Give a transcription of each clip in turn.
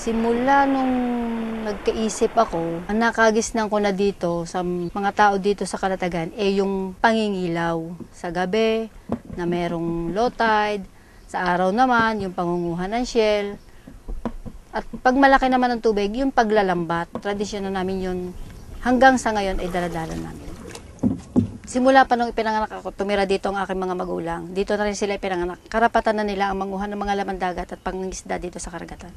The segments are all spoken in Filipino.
Simula nung nagkaisip ako, ang nakagisnan ko na dito sa mga tao dito sa Calatagan yung pangingilaw sa gabi na merong low tide, sa araw naman yung pangunguha ng shell, at pag malaki naman ang tubig, yung paglalambat. Tradisyon na namin yun hanggang sa ngayon ay daladala namin. Simula pa nung ipinanganak ako, tumira dito ang aking mga magulang. Dito na rin sila ipinanganak. Karapatan na nila ang manguha ng mga laman dagat at pangingisda dito sa karagatan.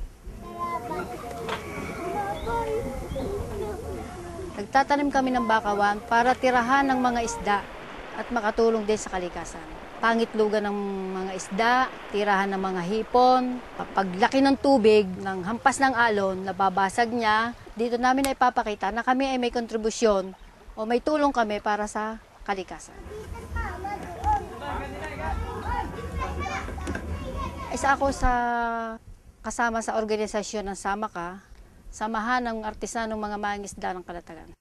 Nagtatanim kami ng bakawan para tirahan ng mga isda at makatulong din sa kalikasan. Pangitlugan ng mga isda, tirahan ng mga hipon, paglaki ng tubig, ng hampas ng alon, nababasag niya, dito namin ay ipapakita na kami ay may kontribusyon o may tulong kami para sa kalikasan. Isa ako kasama sa organisasyon ng Samaka, Samahan ng Artisanong Mga Mangingisda ng Calatagan.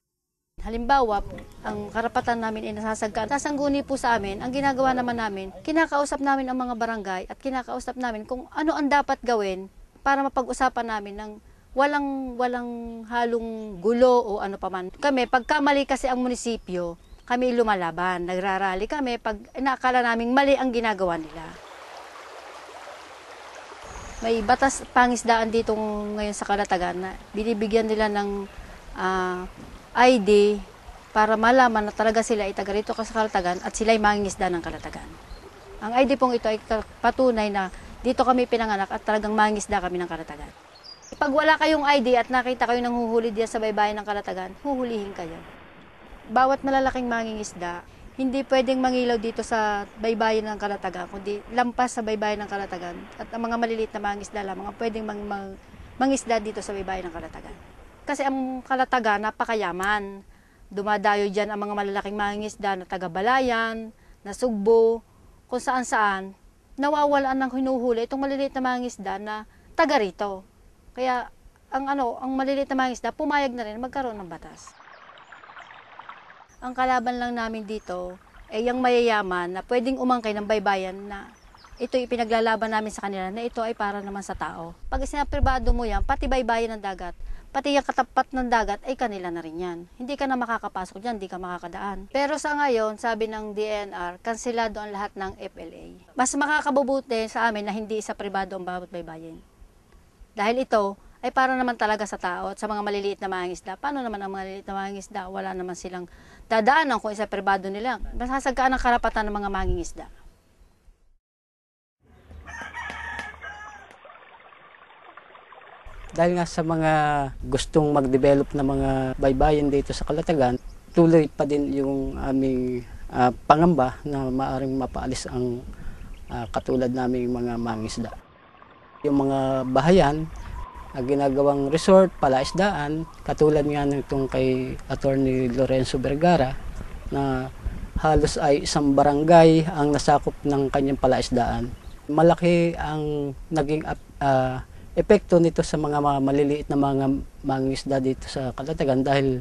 Halimbawa, ang karapatan namin ay nasasagkaan. Sasangguni po sa amin, ang ginagawa naman namin, kinakausap namin ang mga barangay at kinakausap namin kung ano ang dapat gawin para mapag-usapan namin ng walang halong gulo o ano paman. Kami, pagkamali kasi ang munisipyo, kami lumalaban, nagrarally kami pag inaakala naming mali ang ginagawa nila. May batas pangisdaan dito ngayon sa Calatagan na binibigyan nila ng ID para malaman na talaga sila ay taga rito sa Calatagan at sila ay mangingisda ng Calatagan. Ang ID pong ito ay patunay na dito kami pinanganak at talagang mangingisda kami ng Calatagan. Pag wala kayong ID at nakita kayo nang huhuli diyan sa baybayin ng Calatagan, huhulihin kayo. Bawat malalaking mangingisda, hindi pwedeng mangilaw dito sa baybayin ng Calatagan, kundi lampas sa baybayin ng Calatagan. At ang mga maliliit na mangingisda lamang ang pwedeng mangisda dito sa baybayin ng Calatagan. Kasi ang Calatagan, napakayaman. Dumadayo dyan ang mga malalaking mangingisda na taga-Balayan, na Sugbo, kung saan-saan. Nawawalan ng hinuhuli itong maliliit na mangingisda na taga rito. Kaya ang maliliit na mangingisda, pumayag na rin magkaroon ng batas. Ang kalaban lang namin dito ay yung mayayaman na pwedeng umangkay ng baybayan na ito ipinaglalaban namin sa kanila na ito ay para naman sa tao. Pag sinapribado mo yan, pati baybayin ng dagat, pati yung katapat ng dagat ay kanila na rin yan. Hindi ka na makakapasok dyan, hindi ka makakadaan. Pero sa ngayon, sabi ng DNR, kanselado ang lahat ng FLA. Mas makakabubuti sa amin na hindi sa pribado ang bawat baybayin. Dahil ito ay para naman talaga sa tao at sa mga maliliit na mangingisda. Paano naman ang maliliit na mangingisda? Wala naman silang dadaanan kung isa pribado nila. Masasagkaan ang karapatan ng mga mangingisda. Dahil nga sa mga gustong mag-develop na mga baybayin dito sa Calatagan, tuloy pa din yung aming pangamba na maaring mapaalis ang katulad naming mga mangingisda. Yung mga bahayan, ginagawang resort, palaisdaan, katulad nga nitong kay Attorney Lorenzo Vergara na halos ay isang barangay ang nasakop ng kanyang palaisdaan. Malaki ang naging epekto nito sa mga maliliit na mga mangingisda dito sa Calatagan dahil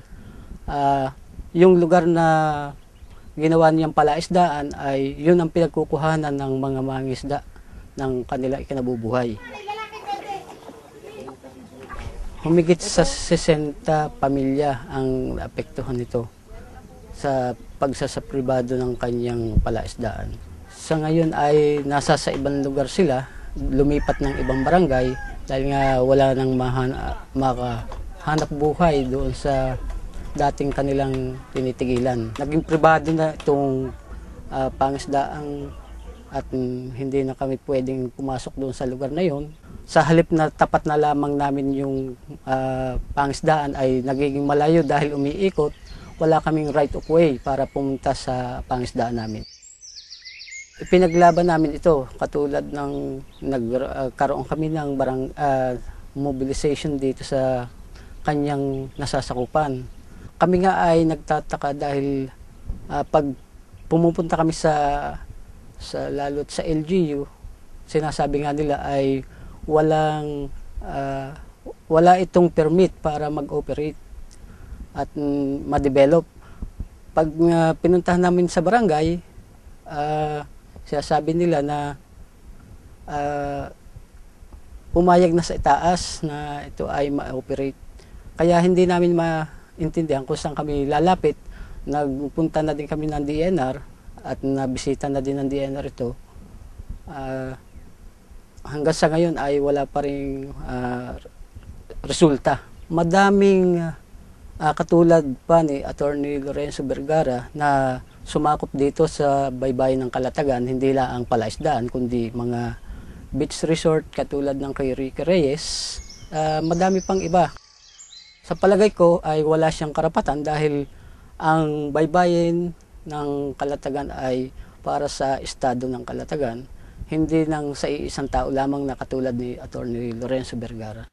yung lugar na ginawa niyang palaisdaan ay yun ang pinagkukuhanan ng mga mangingisda ng kanila ikinabubuhay. Humigit sa 60 pamilya ang naapektuhan nito sa pagsasapribado ng kanyang palaisdaan. Sa ngayon ay nasa sa ibang lugar sila, lumipat ng ibang barangay dahil nga wala nang makahanap buhay doon sa dating kanilang tinitigilan. Naging pribado na itong pangisdaan at hindi na kami pwedeng pumasok doon sa lugar na yon. Sa halip na tapat na lamang namin yung pangisdaan ay nagiging malayo dahil umiikot, wala kaming right of way para pumunta sa pangisdaan namin. Ipinaglaban namin ito katulad ng nagkaroon kami ng mobilization dito sa kanyang nasasakupan. Kami nga ay nagtataka dahil pag pumupunta kami lalo't sa LGU, sinasabi nga nila ay wala itong permit para mag-operate at ma-develop. Pag pinuntahan namin sa barangay, sinasabi nila na pumayag na sa itaas na ito ay ma-operate. Kaya hindi namin maintindihan kung saan kami lalapit. Nagpunta na din kami ng DNR at nabisita na din ng DNR ito. Hanggang sa ngayon ay wala pa ring resulta. Madaming katulad pa ni Attorney Lorenzo Vergara na sumakop dito sa baybayin ng Kalatagan, hindi lang ang palaisdaan kundi mga beach resort katulad ng kay Ricky Reyes, madami pang iba. Sa palagay ko ay wala siyang karapatan dahil ang baybayin ng Kalatagan ay para sa estado ng Kalatagan, hindi nang sa isang tao lamang na katulad ni Attorney Lorenzo Vergara.